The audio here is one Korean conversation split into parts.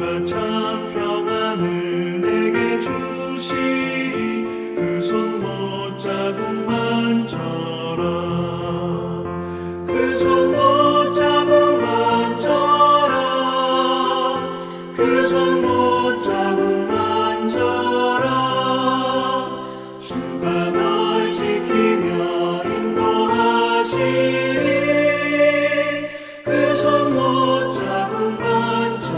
주가 참 평안을 내게 주시리. 그 손 못자국만 져라. 그 손 못자국만 져라. 그 손 못자국만 져라. 주가 널 지키며 인도하시리. 그 손 못자국만 져라.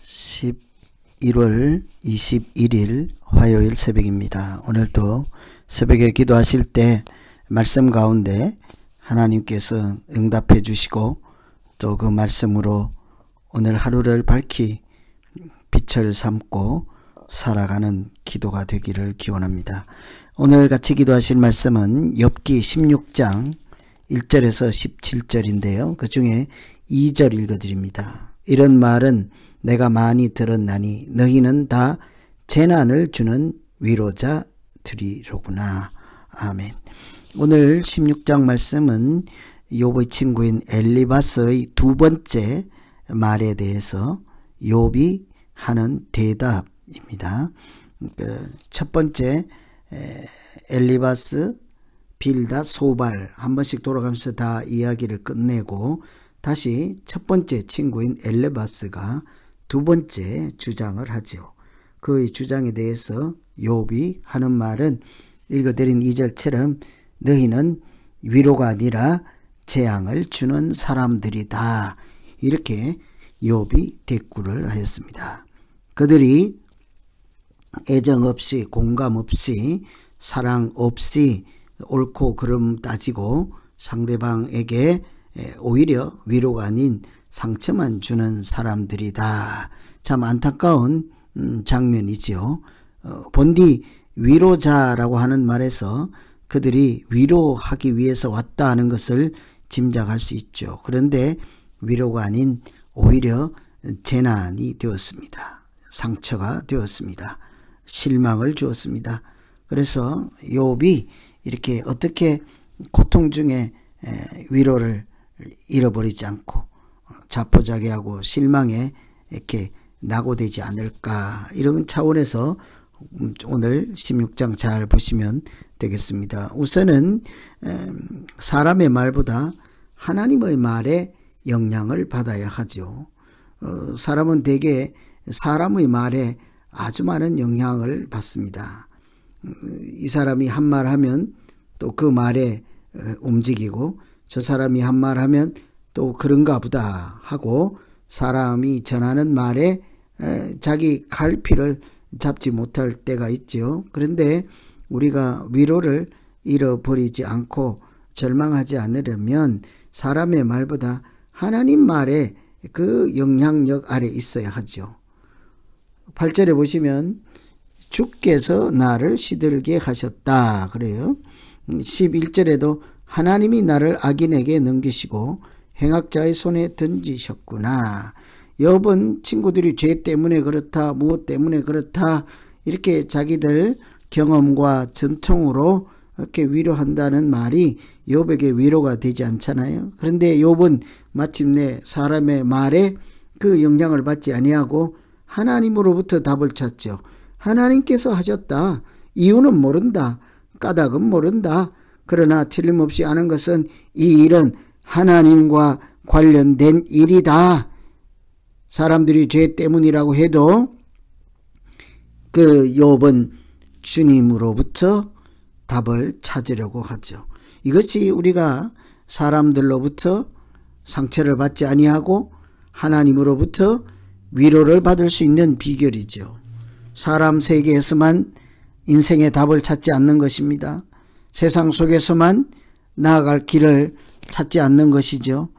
11월 21일 화요일 새벽입니다. 오늘도 새벽에 기도하실 때 말씀 가운데 하나님께서 응답해 주시고 또 그 말씀으로 오늘 하루를 밝히 빛을 삼고 살아가는 기도가 되기를 기원합니다. 오늘 같이 기도하실 말씀은 욥기 16장 1절에서 17절인데요. 그 중에 2절 읽어드립니다. 이런 말은 내가 많이 들었나니 너희는 다 재난을 주는 위로자들이로구나. 아멘. 오늘 16장 말씀은 욥의 친구인 엘리바스의 두 번째 말에 대해서 욥이 하는 대답입니다. 첫 번째 엘리바스, 빌닷, 소발 한 번씩 돌아가면서 다 이야기를 끝내고 다시 첫 번째 친구인 엘리바스가 두 번째 주장을 하죠. 그의 주장에 대해서 욥이 하는 말은 읽어드린 2절처럼 너희는 위로가 아니라 재앙을 주는 사람들이다. 이렇게 욥이 대꾸를 하였습니다. 그들이 애정 없이, 공감 없이, 사랑 없이 옳고 그름 따지고 상대방에게 오히려 위로가 아닌 상처만 주는 사람들이다. 참 안타까운 장면이지요. 본디 위로자라고 하는 말에서 그들이 위로하기 위해서 왔다 하는 것을 짐작할 수 있죠. 그런데 위로가 아닌 오히려 재난이 되었습니다. 상처가 되었습니다. 실망을 주었습니다. 그래서 욥이 이렇게 어떻게 고통 중에 위로를 잃어버리지 않고 자포자기하고 실망에 이렇게 낙오되지 않을까, 이런 차원에서 오늘 16장 잘 보시면 되겠습니다. 우선은 사람의 말보다 하나님의 말에 영향을 받아야 하죠. 사람은 대개 사람의 말에 아주 많은 영향을 받습니다. 이 사람이 한 말 하면 또 그 말에 움직이고, 저 사람이 한 말 하면 또 그런가 보다 하고, 사람이 전하는 말에 자기 갈피를 잡지 못할 때가 있죠. 그런데 우리가 위로를 잃어버리지 않고 절망하지 않으려면 사람의 말보다 하나님 말에 그 영향력 아래 있어야 하죠. 8절에 보시면 주께서 나를 시들게 하셨다 그래요. 11절에도 하나님이 나를 악인에게 넘기시고 행악자의 손에 던지셨구나. 욥은 친구들이 죄 때문에 그렇다, 무엇 때문에 그렇다, 이렇게 자기들 경험과 전통으로 이렇게 위로한다는 말이 욥에게 위로가 되지 않잖아요. 그런데 욥은 마침내 사람의 말에 그 영향을 받지 아니하고 하나님으로부터 답을 찾죠. 하나님께서 하셨다. 이유는 모른다. 까닭은 모른다. 그러나 틀림없이 아는 것은 이 일은 하나님과 관련된 일이다. 사람들이 죄 때문이라고 해도 그 욥은 주님으로부터 답을 찾으려고 하죠. 이것이 우리가 사람들로부터 상처를 받지 아니하고 하나님으로부터 위로를 받을 수 있는 비결이죠. 사람 세계에서만 인생의 답을 찾지 않는 것입니다. 세상 속에서만 나아갈 길을 찾지 않는 것이죠.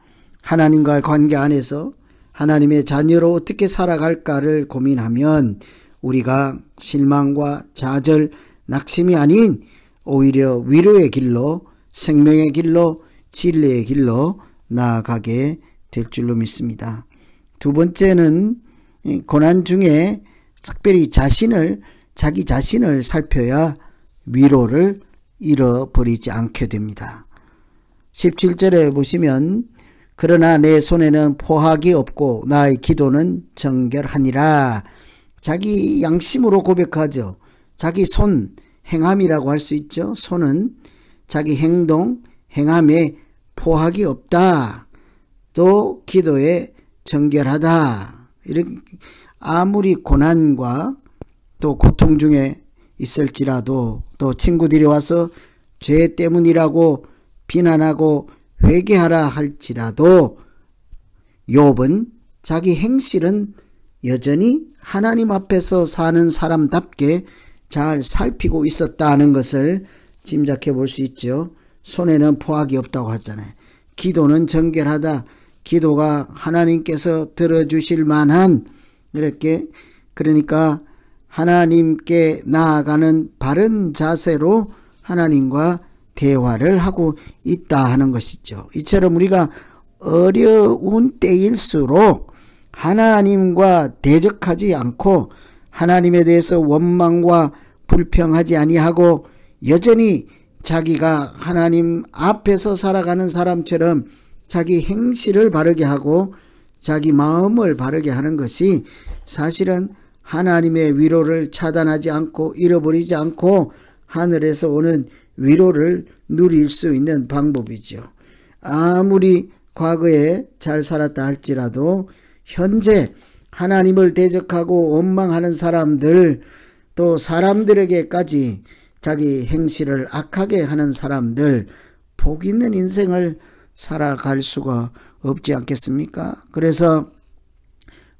하나님과의 관계 안에서 하나님의 자녀로 어떻게 살아갈까를 고민하면 우리가 실망과 좌절, 낙심이 아닌 오히려 위로의 길로, 생명의 길로, 진리의 길로 나아가게 될 줄로 믿습니다. 두 번째는 고난 중에 특별히 자기 자신을 살펴야 위로를 잃어버리지 않게 됩니다. 17절에 보시면 그러나 내 손에는 포학이 없고 나의 기도는 정결하니라. 자기 양심으로 고백하죠. 자기 손, 행함이라고 할 수 있죠. 손은 자기 행동, 행함에 포학이 없다. 또 기도에 정결하다. 이렇게 아무리 고난과 또 고통 중에 있을지라도 또 친구들이 와서 죄 때문이라고 비난하고 회개하라 할지라도 욥은 자기 행실은 여전히 하나님 앞에서 사는 사람답게 잘 살피고 있었다는 것을 짐작해 볼 수 있죠. 손에는 포학이 없다고 하잖아요. 기도는 정결하다. 기도가 하나님께서 들어주실 만한 이렇게 그러니까 하나님께 나아가는 바른 자세로 하나님과 대화를 하고 있다 하는 것이죠. 이처럼 우리가 어려운 때일수록 하나님과 대적하지 않고 하나님에 대해서 원망과 불평하지 아니하고 여전히 자기가 하나님 앞에서 살아가는 사람처럼 자기 행실을 바르게 하고 자기 마음을 바르게 하는 것이 사실은 하나님의 위로를 차단하지 않고 잃어버리지 않고 하늘에서 오는 위로를 누릴 수 있는 방법이죠. 아무리 과거에 잘 살았다 할지라도 현재 하나님을 대적하고 원망하는 사람들 또 사람들에게까지 자기 행실을 악하게 하는 사람들 복 있는 인생을 살아갈 수가 없지 않겠습니까? 그래서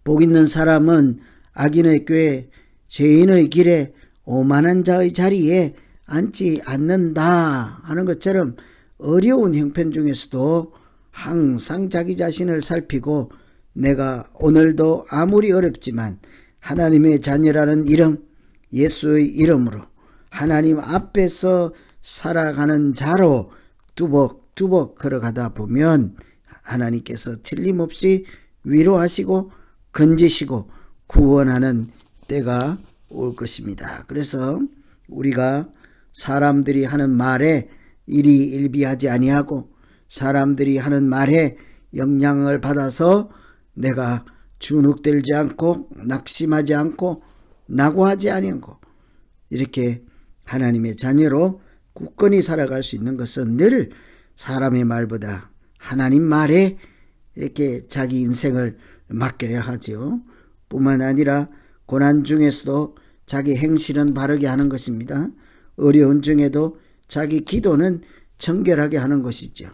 복 있는 사람은 악인의 꾀 죄인의 길에 오만한 자의 자리에 앉지 않는다 하는 것처럼 어려운 형편 중에서도 항상 자기 자신을 살피고 내가 오늘도 아무리 어렵지만 하나님의 자녀라는 이름 예수의 이름으로 하나님 앞에서 살아가는 자로 뚜벅뚜벅 걸어가다 보면 하나님께서 틀림없이 위로하시고 건지시고 구원하는 때가 올 것입니다. 그래서 우리가 사람들이 하는 말에 일희일비하지 아니하고 사람들이 하는 말에 영향을 받아서 내가 주눅들지 않고 낙심하지 않고 낙오하지 아니하고 이렇게 하나님의 자녀로 굳건히 살아갈 수 있는 것은 늘 사람의 말보다 하나님 말에 이렇게 자기 인생을 맡겨야 하죠. 뿐만 아니라 고난 중에서도 자기 행실은 바르게 하는 것입니다. 어려운 중에도 자기 기도는 정결하게 하는 것이죠.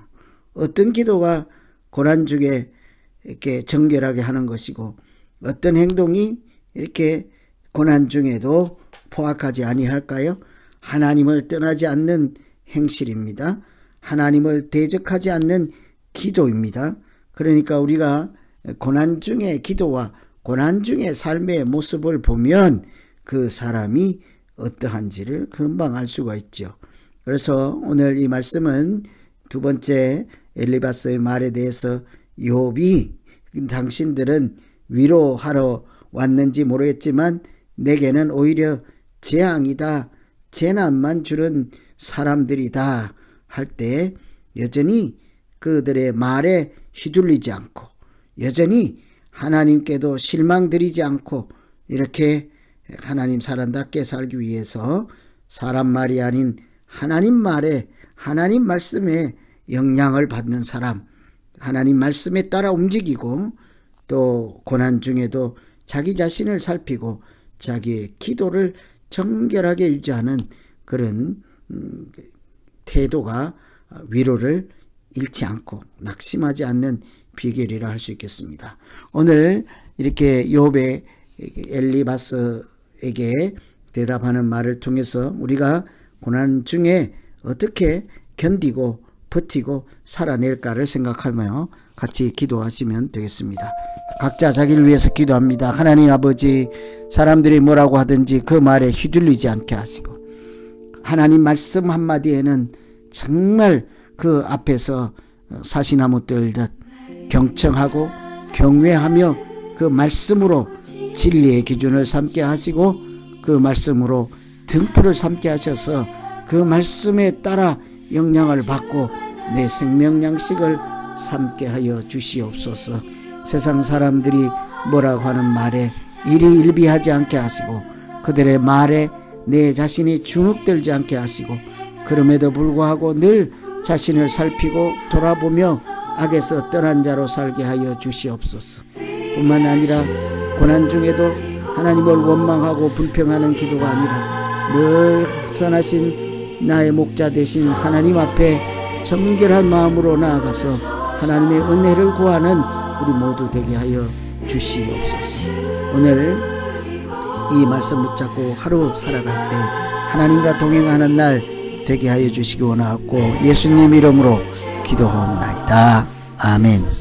어떤 기도가 고난 중에 이렇게 정결하게 하는 것이고 어떤 행동이 이렇게 고난 중에도 포악하지 아니할까요? 하나님을 떠나지 않는 행실입니다. 하나님을 대적하지 않는 기도입니다. 그러니까 우리가 고난 중의 기도와 고난 중의 삶의 모습을 보면 그 사람이 어떠한지를 금방 알 수가 있죠. 그래서 오늘 이 말씀은 두 번째 엘리바스의 말에 대해서 욥이 당신들은 위로하러 왔는지 모르겠지만 내게는 오히려 재앙이다, 재난만 주는 사람들이다 할 때 여전히 그들의 말에 휘둘리지 않고 여전히 하나님께도 실망드리지 않고 이렇게 하나님 사람답게 살기 위해서 사람 말이 아닌 하나님 말에 하나님 말씀에 영향을 받는 사람, 하나님 말씀에 따라 움직이고 또 고난 중에도 자기 자신을 살피고 자기의 기도를 정결하게 유지하는 그런 태도가 위로를 잃지 않고 낙심하지 않는 비결이라 할 수 있겠습니다. 오늘 이렇게 욥의 엘리바스에게 대답하는 말을 통해서 우리가 고난 중에 어떻게 견디고 버티고 살아낼까를 생각하며 같이 기도하시면 되겠습니다. 각자 자기를 위해서 기도합니다. 하나님 아버지, 사람들이 뭐라고 하든지 그 말에 휘둘리지 않게 하시고 하나님 말씀 한마디에는 정말 그 앞에서 사시나무 떨듯 경청하고 경외하며 그 말씀으로 진리의 기준을 삼게 하시고 그 말씀으로 등불을 삼게 하셔서 그 말씀에 따라 영향을 받고 내 생명 양식을 삼게 하여 주시옵소서. 세상 사람들이 뭐라고 하는 말에 일이 일비하지 않게 하시고 그들의 말에 내 자신이 주눅들지 않게 하시고 그럼에도 불구하고 늘 자신을 살피고 돌아보며 악에서 떠난 자로 살게 하여 주시옵소서. 뿐만 아니라 고난 중에도 하나님을 원망하고 불평하는 기도가 아니라 늘 선하신 나의 목자 되신 하나님 앞에 정결한 마음으로 나아가서 하나님의 은혜를 구하는 우리 모두 되게 하여 주시옵소서. 오늘 이 말씀 붙잡고 하루 살아갈 때 하나님과 동행하는 날 되게 하여 주시기 원하고 예수님 이름으로 기도하옵나이다. 아멘.